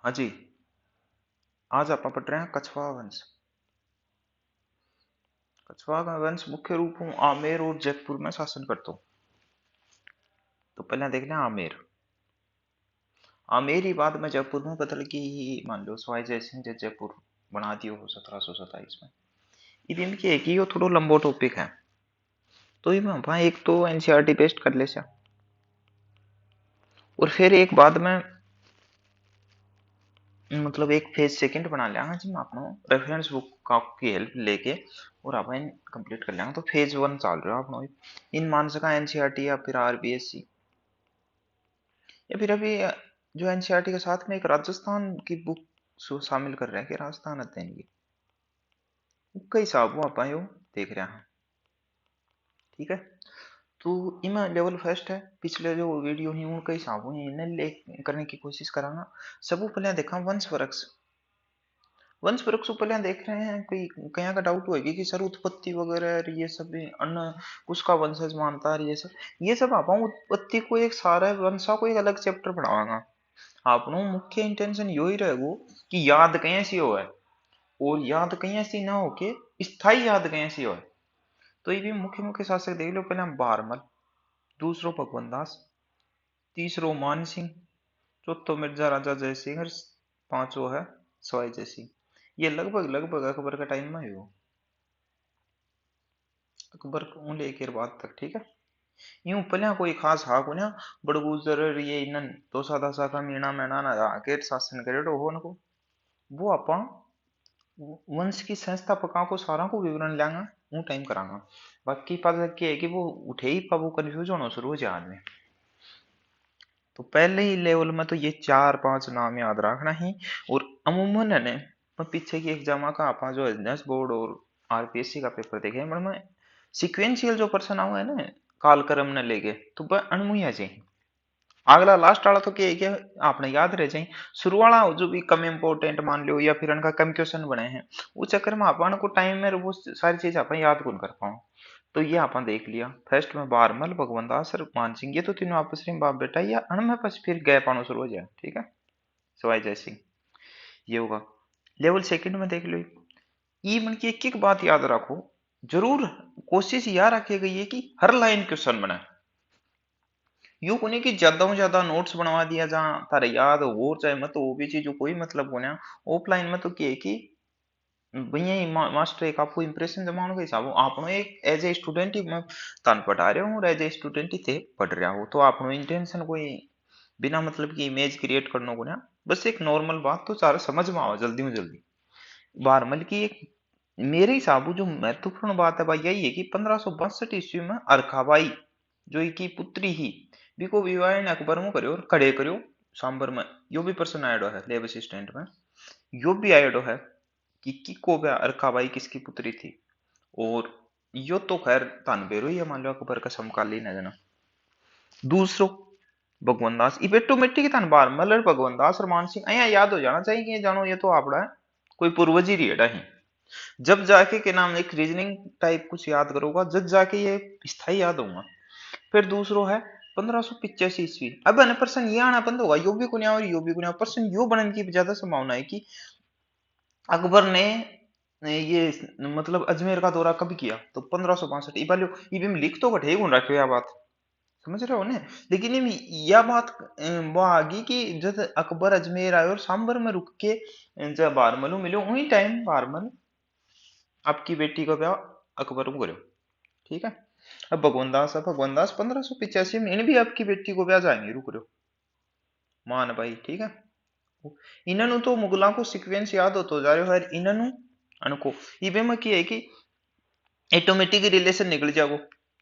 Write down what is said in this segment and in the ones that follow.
हाँ जी। आज आप पढ़ रहे हैं कछवा वंश। कछवा का वंश मुख्य रूप में आमेर और जयपुर में शासन करता हूँ। तो पहले देख लें आमेर। आमेर ही बाद में जयपुर में बदल के ही मान लो सवाई जय सिंह ने जयपुर बना दियो हो 1727 में। ये इनकी एक ही थोड़ा लंबो टॉपिक है। तो ये वहां एक तो एनसीईआरटी पेस्ट कर ले सा, और फिर एक बाद में मतलब एक फेज सेकंड बना लिया जिसमें अपना रेफरेंस बुक का की हेल्प लेके और अपन कंप्लीट कर लेंगे। तो फेज वन चल रहा है अपना इन मान सका एनसीईआरटी या फिर आरबीएससी, या फिर अभी जो एनसीईआरटी के साथ में एक राजस्थान की बुक शामिल कर रहे हैं कि राजस्थान अध्ययन की उसका हिसाब वो अपन यो देख रहे हैं। ठीक है, तो इमा लेवल फर्स्ट है। पिछले जो वीडियो ही उनका हिसाब हुई इन्हें ले करने की कोशिश कराना। सब पहले देखा वंश वृक्ष। वंश वृक्ष पहले देख रहे हैं कोई कहीं का डाउट होगी कि सर उत्पत्ति वगैरह और ये सब भी अन्य उसका वंशज मानता है। ये सब आप उत्पत्ति को एक सारा वंशा को एक अलग चैप्टर पढ़ावागा। आपनो मुख्य इंटेंशन यो ही रहेगो कि याद कहीं ऐसी हो है, और याद कहीं ऐसी ना हो के स्थायी याद कहीं ऐसी हो है। तो ये भी मुख्य मुख्य शासक देख लो। पहले हम बारमल, दूसरो भगवंत दास, तीसरो मान सिंह, चौथो मिर्जा राजा जय सिंह और पांचो है सवाई जय सिंह। ये लगभग लगभग अकबर का टाइम में हो, अकबर को लेकर बाद तक। ठीक है, यूं पहले कोई खास हा को ना बड़गुजर ये इनन तो सादा सा का मीणा मैना ना आके शासन करे हो उनको। वो अपा वंश की संस्थापकों को सारा को विवरण लेंगा वो टाइम करांगा। बाकी पता क्या है कि वो उठे ही पाबू कंफ्यूज होना शुरू हो जाए आदमी। तो पहले ही लेवल में तो ये 4-5 नाम याद रखना ही। और अमूमन है ने पीछे की एग्जाम का आपा जो एडनेस बोर्ड और आरपीएससी का पेपर देखे में सिक्वेंशियल जो पर्सन आओ है ना कालक्रम ने लेके तो वह अनमुया चाहिए। अगला लास्ट वाला तो क्या है कि आपने याद रह जाए शुरू वाला जो भी कम इम्पोर्टेंट मान लो या फिर उनका कम क्वेश्चन बने हैं उस चक्कर में अपन को टाइम में वो सारी चीज अपन याद कौन कर पाओ। तो ये अपन देख लिया फर्स्ट में बारमल भगवंत दास और मान सिंह, ये तो तीनों आपस में बाप बेटा या अणमें बस फिर गैप आना शुरू हो जाए। ठीक है, सवाई जय सिंह ये होगा। लेवल सेकंड में देख लो ई मन की एक एक बात याद रखो जरूर। कोशिश यह रखी गई है कि हर लाइन क्वेश्चन बने। यूं कोनी कि ज्यादा से ज्यादा नोट्स बनवा दिया जा तारे याद हो चाहे मत वो भी चीज कोई मतलब कोना। ऑफलाइन में तो क्या है कि भैया ही मास्टर एक आपको इंप्रेशन जमाने का हिसाब हो आपनो एक एज ए स्टूडेंट ही मैं तान पढ़ा रहे हूँ और एज ए स्टूडेंट ही थे पढ़ रहा हूँ। तो आपनो इंटेंशन कोई बिना मतलब की इमेज क्रिएट करने को ना बस एक नॉर्मल बात तो सारा समझ में आओ जल्दी में जल्दी। बारमल की एक मेरे हिसाब से जो महत्वपूर्ण बात है भाई यही है कि 1562 ईस्वी में अरखाबाई जो की पुत्री ही बिको विवाह ने अकबर में करो और खड़े करो सांबर में। यो भी पर्सन आयडो है लेब असिस्टेंट में, यो भी आयडो है कि को ब्या अरखाबाई किसकी पुत्री थी। और यो तो खैर तानबेरो ही मान लो अकबर का समकालीन है जना। दूसरो भगवंत दास इवेटोमेटिक तान बार मलर भगवंत दास और मान सिंह अया याद हो जाना चाहिए कि जानो ये तो आपड़ा है कोई पूर्वज ही रेड़ा ही। जब जाके के नाम एक रीजनिंग टाइप कुछ याद करोगा जब जाके ये स्थाई याद होगा। फिर दूसरो है 1585 ईस्वी। अब अन पर्सन ये आना बंद होगा यो भी कुनिया और यो भी कुनिया पर्सन यो बनने की ज्यादा संभावना है कि अकबर ने ये मतलब अजमेर का दौरा कब किया तो 1562 इबालियो में लिख तो कठे गुण रखे यह बात समझ रहे हो ने। लेकिन यह बात वो आ गई कि जब अकबर अजमेर आए और सांबर में रुक के जब बारमलू मिलो वही टाइम बारमल आपकी बेटी का ब्याह अकबर को करो। ठीक है, अब भगवान दास 1585 में इन भी आपकी बेटी को ब्याह जाएंगे रुक रहे हो मान भाई। ठीक है, इन्हों तो मुगलों को सीक्वेंस याद होता जा रहे हो यार इन्हों अनको इवे में क्या है कि ऑटोमेटिक रिलेशन निकल जाओ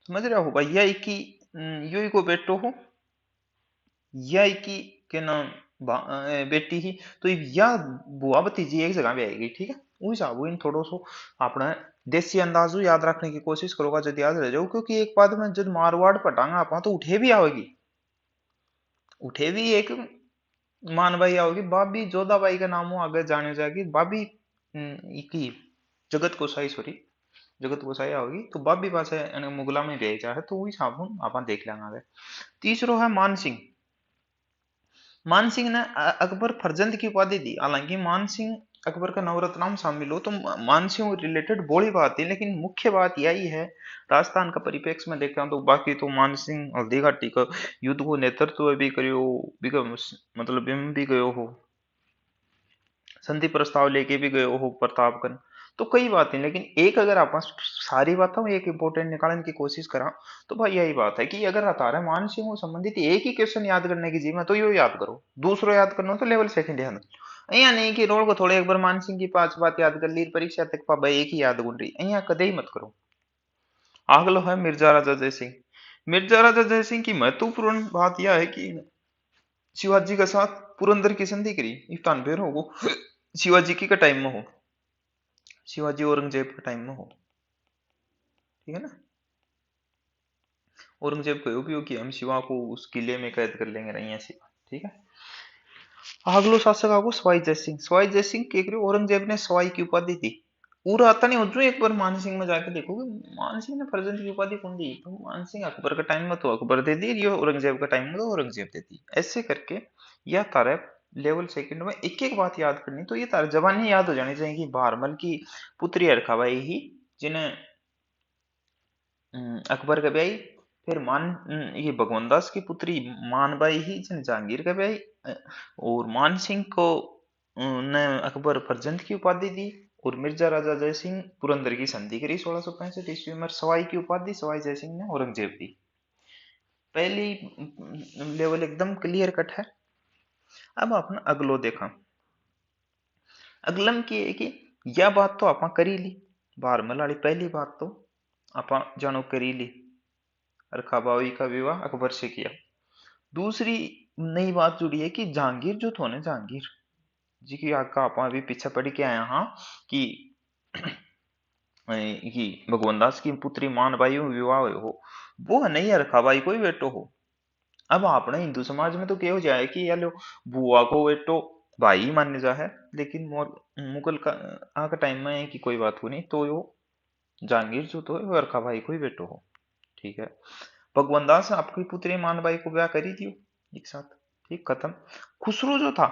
समझ रहे हो भाई। यह की यो ही को बेटो हो यह की के नाम बेटी ही तो या बुआ भतीजी एक जगह पे आएगी। ठीक है, वही हिसाब इन थोड़ो सो अपना देसी अंदाजो याद रखने की कोशिश करोगा जब याद रह जाओ। क्योंकि एक बाद में जब मारवाड़ पटांगा आप तो उठे भी आओगी, उठे भी एक मान भाई आओगी बाबी जोधाबाई का नाम हो आगे जाने जाएगी बाबी की जगत गोसाई सॉरी जगत गोसाई आओगी तो बाबी पास है मुगला में भेजा है तो वही हिसाब हम आप देख लेंगे आगे। तीसरो है मान सिंह। मान सिंह ने अकबर फरजंद की उपाधि दी। हालांकि मान सिंह अकबर का नवरत्नाम शामिल हो तो मान सिंह रिलेटेड बोली बात थी, लेकिन मुख्य बात यही है राजस्थान का परिप्रेक्ष्य में देखा तो बाकी तो मान सिंह हल्दी घाटी का युद्ध को नेतृत्व भी करियो, मतलब बिम भी गयो हो, संधि प्रस्ताव लेके भी गए हो प्रतापगढ़। तो कई बातें, लेकिन एक अगर आप सारी बातों में एक इंपॉर्टेंट निकालने की कोशिश करा तो भाई यही बात है कि अगर तारा मान सिंह से संबंधित एक ही क्वेश्चन याद करने की जी में तो यो याद करो, दूसरो याद करना तो लेवल सेकंड याद। અહીંયા नहीं कि रोल को थोड़े एक बार मान सिंह की 5 बात याद कर ली परीक्षा तक पा भाई एक ही याद गुण रही, અહીંયા कदे ही मत करो। अगलो है मिर्जा राजा जय सिंह। मिर्जा राजा जय सिंह की महत्वपूर्ण बात यह है कि शिवाजी के साथ पुरंदर की संधि करी। इफ्तान बेर हो शिवाजी की का टाइम में हो, शिवाजी औरंगजेब का टाइम में हो, ठीक है ना। औरंगजेब कहो भी हो कि हम शिवा को उस किले में कैद कर लेंगे, नहीं ऐसी बात, ठीक है। अगलो शासक आगो सवाई जय सिंह। सवाई जय सिंह के औरंगजेब ने सवाई की उपाधि दी। पूरा आता नहीं हो एक बार मान सिंह में जाके देखोगे मान सिंह ने फर्जंद की उपाधि कौन दी, तो मान सिंह अकबर का टाइम में तो अकबर दे दी, ये औरंगजेब का टाइम में तो औरंगजेब दे दी। ऐसे करके यह तारा लेवल सेकंड में एक एक बात याद करनी, तो ये तारा जबानी याद हो जानी चाहिए कि भारमल की पुत्री अरखाबाई ही जिन्हें अकबर का ब्याई, फिर ये भगवान दास की पुत्री मानबाई ही जिन जहांगीर का ब्याई, और मान सिंह को ने अकबर फरजंद की उपाधि दी, और मिर्जा राजा जय सिंह पुरंदर की संधि करी 1665 ईस्वी में। सवाई की उपाधि सवाई जय सिंह ने औरंगजेब दी। पहली लेवल एकदम क्लियर कट है। अब आपने अगलो देखा, अगलम की है कि यह बात तो आप करी ली, भारमल वाली पहली बात तो आप जानो करी ली, रखाबाई का विवाह अकबर से किया। दूसरी नई बात जुड़ी है कि जहांगीर जो थो ना, जहांगीर जी की आका आप अभी पीछे पढ़ के आए हाँ कि ये भगवान दास की पुत्री मानबाई विवाह हो, वो नहीं है रखाबाई कोई बेटो हो। अब आपने हिंदू समाज में तो क्या हो जाए कि या लो बुआ को बेटो भाई मान्य जा है, लेकिन मुगल का आका टाइम में है कि कोई बात को नहीं, तो यो जहांगीर जो तो वो रखाबाई को ही बेटो हो, ठीक है। भगवान दास आपकी पुत्री मानबाई को ब्याह करी दियो एक साथ, ठीक खत्म। खुसरो जो था,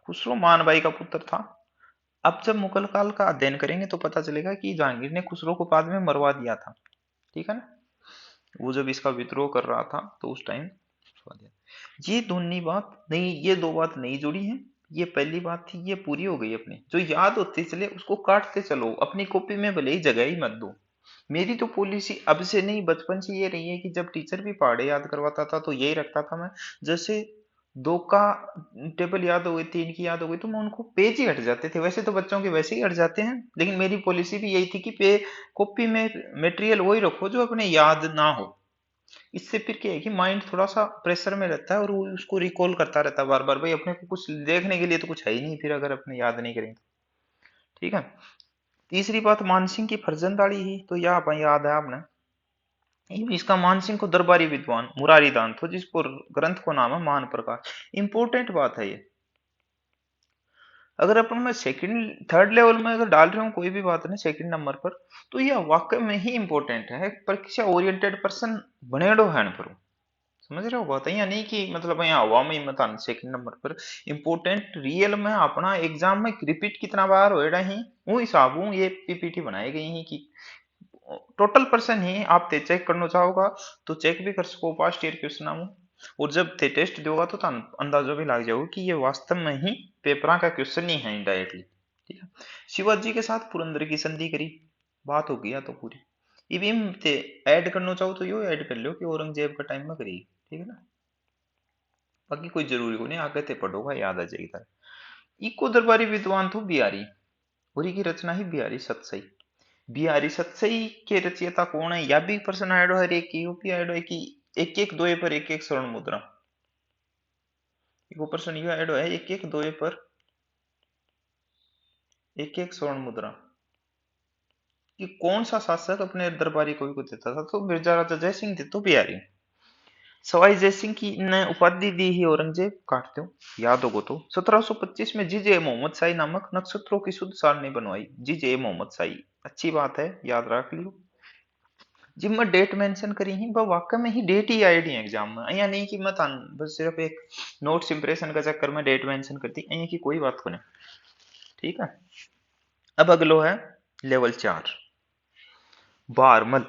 खुसरो मानबाई का पुत्र था। अब जब मुगल काल का अध्ययन करेंगे तो पता चलेगा कि जहांगीर ने खुसरो को बाद में मरवा दिया था, ठीक है ना। वो जब इसका विद्रोह कर रहा था तो उस टाइम ये दोनों बात नहीं, ये दो बात नहीं जुड़ी है। ये पहली बात थी, ये पूरी हो गई अपनी, जो याद होते चले उसको काटते चलो, अपनी कॉपी में भले ही जगह ही मत दो। मेरी तो पॉलिसी अब से नहीं बचपन से ये रही है कि जब टीचर भी पहाड़े याद करवाता था तो यही रखता था मैं, जैसे दो का टेबल याद हो गई, तीन की याद हो गई तो मैं उनको पेज ही हट जाते थे। वैसे तो बच्चों के वैसे ही हट जाते हैं, लेकिन मेरी पॉलिसी भी यही थी कि पे कॉपी में मटेरियल वही रखो जो अपने याद ना हो। इससे फिर क्या है कि माइंड थोड़ा सा प्रेशर में रहता है और वो उसको रिकॉल करता रहता है बार बार, भाई अपने को कुछ देखने के लिए तो कुछ है ही नहीं फिर अगर अपने याद नहीं करेंगे, ठीक है। तीसरी बात मानसिंह की फर्जंदाड़ी ही, तो यह अपन याद है आपने, इसका मानसिंह को दरबारी विद्वान मुरारी दान तो जिस पर ग्रंथ को नाम है मान प्रकाश। इंपॉर्टेंट बात है ये, अगर अपन मैं सेकंड थर्ड लेवल में अगर डाल रहे हूँ कोई भी बात नहीं सेकंड नंबर पर, तो यह वाकई में ही इंपॉर्टेंट है, परीक्षा ओरिएंटेड पर्सन बनेडो है पर, समझ रहे हो बात, यहाँ नहीं कि मतलब यहाँ हवा में मत आना सेकंड नंबर पर। इंपोर्टेंट रियल में अपना एग्जाम में रिपीट कितना बार होएगा ही वो हिसाब हूँ ये पीपीटी बनाई गई है कि टोटल पर्सन ही आप ते चेक करना चाहोगा तो चेक भी कर सको पास्ट ईयर क्वेश्चन हूँ, और जब ते टेस्ट दोगा तो अंदाजा भी लग जाओगे कि ये वास्तव में ही पेपरा का क्वेश्चन ही है इनडायरेक्टली, ठीक है। शिवाजी के साथ पुरंदर की संधि करी, बात हो गया तो पूरी। इविम ते ऐड करना चाहो तो यो ऐड कर लो कि औरंगजेब का टाइम में करी, ठीक है ना। बाकी कोई जरूरी को नहीं, आगे ते पढ़ोगा याद आ जाएगी तारे। इको दरबारी विद्वान थो बिहारी, और की रचना ही बिहारी सतसई। बिहारी सतसई के रचयिता कौन है, या भी प्रश्न ऐड है, एक यूपी ऐड है कि एक एक दोए पर एक एक स्वर्ण मुद्रा, एक प्रश्न यह ऐड है एक एक दोए पर एक एक स्वर्ण मुद्रा कि कौन सा शासक अपने दरबारी को देता था, तो मिर्जा राजा जय सिंह थे तो बिहारी। सवाई जय सिंह की ने उपाधि दी ही औरंगजेब, काटते हो याद होगो तो 1725 में जीजे मोहम्मद शाही नामक नक्षत्रों की शुद्ध सारणी बनवाई। जीजे मोहम्मद शाही अच्छी बात है, याद रख लियो। जी मैं डेट मेंशन करी ही पर वाकई में ही डेट ही आई डी एग्जाम में अहियां नहीं कि मैं थान बस सिर्फ एक नोट्स इंप्रेशन का चक्कर में डेट मेंशन करती अहियां की कोई बात को नहीं। ठीक है। अब अगलो है लेवल 4 बारमल।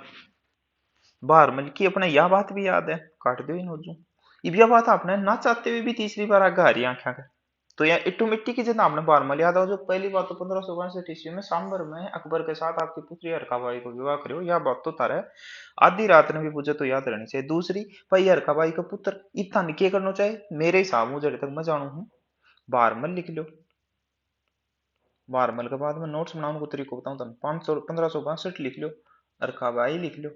बारमल की अपने यह बात भी याद है, काट दो इन जो अब यह बात आपने ना चाहते हुए भी तीसरी बार आगे आ रही आंखें का। तो यह इट्टू मिट्टी की जितना आपने बारमल याद हो जो पहली बात तो 1562 ईस्वी में सांबर में अकबर के साथ आपकी पुत्री हरकाबाई को विवाह करो, यह बात तो तारा आधी रात ने भी पूछे तो याद रहनी चाहिए। दूसरी भाई हरकाबाई का पुत्र इतना निके करना चाहिए मेरे हिसाब मुझे तक मैं जानू हूं बारमल लिख लो। बारमल के बाद में नोट्स बनाने को तरीको बताऊं तुम 1562 लिख लो, हरकाबाई लिख लो,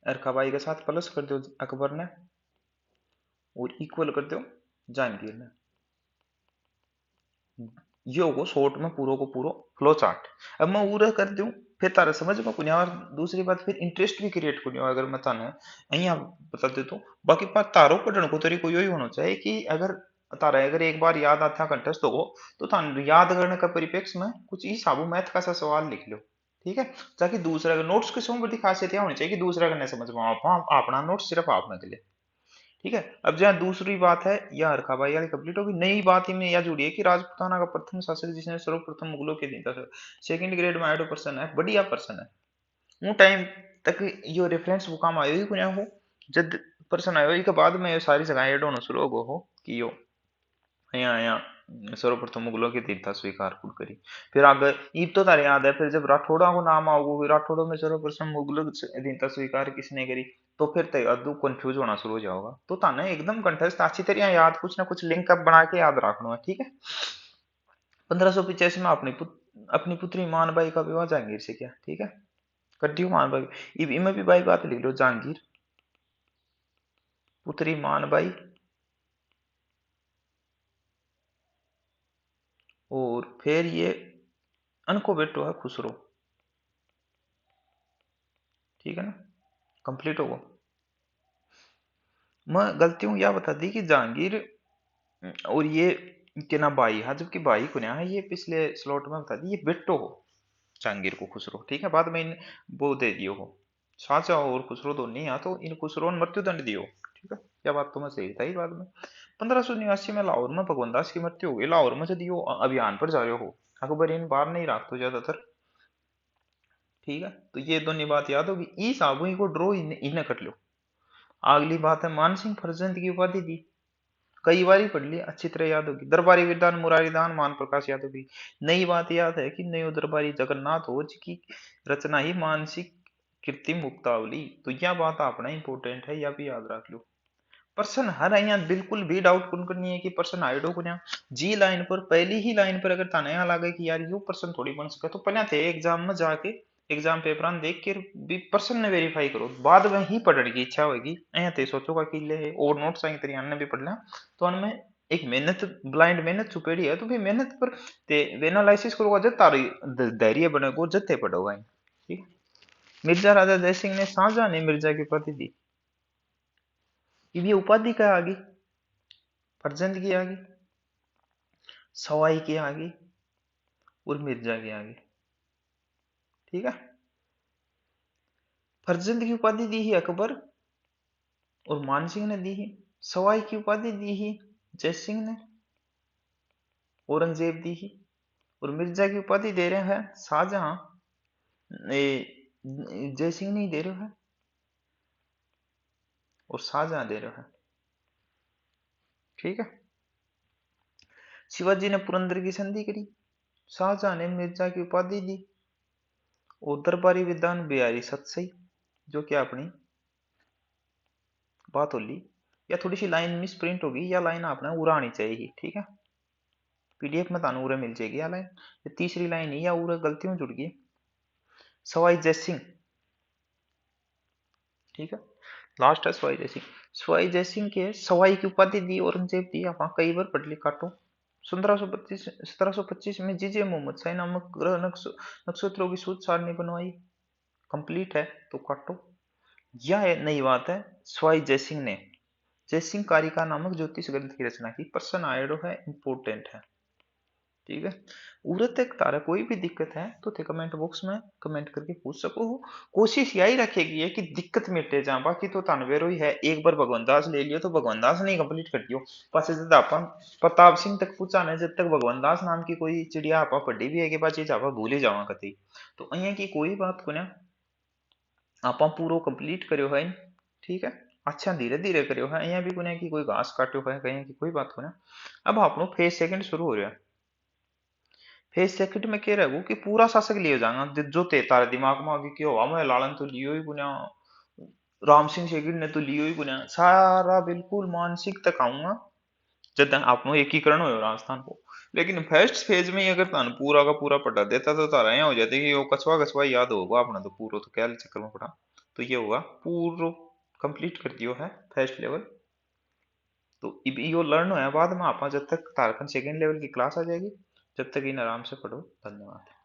हरकाबाई के साथ प्लस कर दो अकबर ने और इक्वल कर दो जहांगीर ने। ये होगो शॉर्ट में पूरा को पूरा फ्लो चार्ट। अब मैं पूरा कर दूं फिर तारा समझ में कुछ और दूसरी बात फिर इंटरेस्ट भी क्रिएट करनी अगर मैं ताने अहिया बता देता हूं। बाकी बात तारो पढ़ने को तरीको यही होना चाहिए कि अगर तारा अगर एक बार याद आता कंटेस्ट हो तो थान याद करने का परिप्रेक्ष्य में कुछ ही साबु मैथ का सा सवाल लिख लो। ठीक है। ताकि दूसरा नोट्स की समझ बड़ी खासियत यह होनी चाहिए कि दूसरा का नहीं समझ में अपना नोट्स सिर्फ आपने के लिए। ठीक है। अब जहाँ दूसरी बात है यह हरखाबाई वाली कंप्लीट होगी। नई बात इनमें यह जुड़ी है कि राजपूताना का प्रथम शासक जिसने सर्वप्रथम मुगलों के दिन था सेकंड ग्रेड में आयो पर्सन है बढ़िया पर्सन है वो टाइम तक यो रेफरेंस वो काम आयो ही कुछ हो जब पर्सन आयो के बाद में ये सारी जगह ऐड होना शुरू हो कि यो यहाँ यहाँ सर्वप्रथम मुगलों की तीर्था स्वीकार करी। फिर आगे ईब तो तारे याद है फिर जब राठौड़ा को नाम आओगे फिर राठौड़ों में सर्वप्रथम मुगलों की तीर्था स्वीकार किसने करी तो फिर ते अद्दू कंफ्यूज होना शुरू हो जाओगा। तो ताने एकदम कंठस्थ अच्छी तरह याद कुछ ना कुछ लिंक अप बना के याद रखना है। ठीक है। 1585 में अपनी पुत्री मानबाई का विवाह जहांगीर से किया। ठीक है। कर दियो मानबाई इनमें भी बाई बात लिख लो जहांगीर पुत्री मानबाई और फिर ये अनको बेटो है खुसरो। ठीक है ना। कंप्लीट होगा। मैं गलतियों यह बता दी कि जहांगीर और ये के ना भाई हाँ जबकि भाई को है ये पिछले स्लॉट में बता दी ये बेटो हो जहांगीर को खुसरो। ठीक है। बाद में इन वो दे दियो हो शाहजहां और खुसरो दोनों नहीं यहाँ तो इन खुसरो ने मृत्यु दंड दियो। ठीक है। यह बात तो मैं सही था ही। बाद में 1589 में लाहौर में भगवंत दास की मृत्यु हो गई। लाहौर में जब यो अभियान पर जा रहे हो अकबर इन बार नहीं रखते ज्यादातर। ठीक है। तो ये दोनों बात याद होगी ई साबुई को ड्रॉ इन्हें कट लो। अगली बात है मानसिंह फर्जंद की उपाधि दी कई बार ही पढ़ ली अच्छी तरह याद होगी। दरबारी विद्वान मुरारी दान मान प्रकाश याद होगी। नई बात याद है कि नयो दरबारी जगन्नाथ हो की रचना ही मानसिक कृत्रिम मुक्तावली। तो यह बात अपना इंपॉर्टेंट है यह भी याद रख लो। पर्सन हर यहाँ बिल्कुल भी डाउट कौन करनी है कि पर्सन आइडो को यहाँ जी लाइन पर पहली ही लाइन पर अगर ताना यहाँ लगे कि यार यो पर्सन थोड़ी बन सके तो पहले थे एग्जाम में जाके एग्जाम पेपर देख के भी पर्सन ने वेरीफाई करो बाद में ही पढ़ने की इच्छा होगी। यहाँ ते सोचो का कि ले और नोट्स आई तेरी ने भी पढ़ना तो उनमें एक मेहनत ब्लाइंड मेहनत छुपेड़ी है तो फिर मेहनत पर ते एनालिसिस करोगा जब तारी धैर्य बनेगो जब ते पढ़ोगा। ठीक। मिर्जा राजा जय सिंह ने शाहजहां ने मिर्जा की उपाधि दी। ये उपाधि क्या आ गई फर्जंद की आ गई सवाई की आ गई और मिर्जा की आ गई। ठीक है। फर्जंद की उपाधि दी ही अकबर और मान सिंह ने दी ही। सवाई की उपाधि दी ही जय सिंह ने औरंगजेब दी ही। और मिर्जा की उपाधि दे रहे हैं शाहजहां जय सिंह नहीं दे रहे हैं और शाहजहां दे रहे हैं। ठीक है। शिवाजी ने पुरंदर की संधि करी शाहजहां ने मिर्जा की उपाधि दी और दरबारी विद्वान बिहारी सतसई जो कि अपनी बात हो ली या थोड़ी सी लाइन मिस प्रिंट होगी या लाइन आपने उड़ा आनी चाहिए। ठीक है। पीडीएफ में तानू उरे मिल जाएगी या लाइन ये तीसरी लाइन ही या उरे गलतियों जुड़ गई सवाई जय सिंह। ठीक है। लास्ट है सवाई जय सिंह। सवाई जय सिंह के सवाई की उपाधि दी औरंगजेब दी आप कई बार पढ़ ली काटो। 1725 में जीजे मोहम्मद शाही नामक ग्रह नक्षत्रों की सूच सारणी बनवाई कंप्लीट है तो काटो। यह नई बात है सवाई जय सिंह ने जय सिंह कारिका नामक ज्योतिष ग्रंथ की रचना की। पर्सन आयोडो है इंपोर्टेंट है। ठीक है। उरे तक तारा कोई भी दिक्कत है तो थे कमेंट बॉक्स में कमेंट करके पूछ सको हो। कोशिश यही रखेगी है कि दिक्कत मिटे जा, बाकी तो तनवेरो ही है। एक बार भगवान दास ले लियो तो भगवान दास नहीं कंप्लीट कर दियो। पास जब अपन प्रताप सिंह तक पूछा ना, जब तक भगवान दास नाम की कोई चिड़िया आपा पढ़ी भी है के बाद चीज आपा भूल ही जावा कती। तो अहिया की कोई बात को ना आपा पूरो कंप्लीट करियो है। ठीक है। अच्छा धीरे धीरे करियो है, अहिया भी कोने की कोई घास काटियो है कहीं की कोई बात को ना। अब आपनो फेज सेकंड शुरू हो रहा है। फेज सेकंड में कह रहे हो कि पूरा शासक लियो जाएगा जो ते तारे दिमाग में आगे क्यों हवा में लालन तो लियो ही पुण्या, राम सिंह शेखिर ने तो लियो ही पुण्या सारा बिल्कुल मानसिक तक आऊंगा जब तक आपनो एकीकरण हो राजस्थान को। लेकिन फर्स्ट फेज में ही अगर तान पूरा का पूरा पटा देता तो तारा यहाँ हो जाते कि वो कछवा कछवा याद होगा अपना तो पूरा तो क्या चक्कर में पड़ा। तो ये होगा पूरा कंप्लीट कर दियो है फर्स्ट लेवल। तो इब यो लर्न होया बाद में आप जब तक तारकन सेकेंड लेवल की क्लास आ जाएगी, जब तक इन आराम से पढ़ो। धन्यवाद।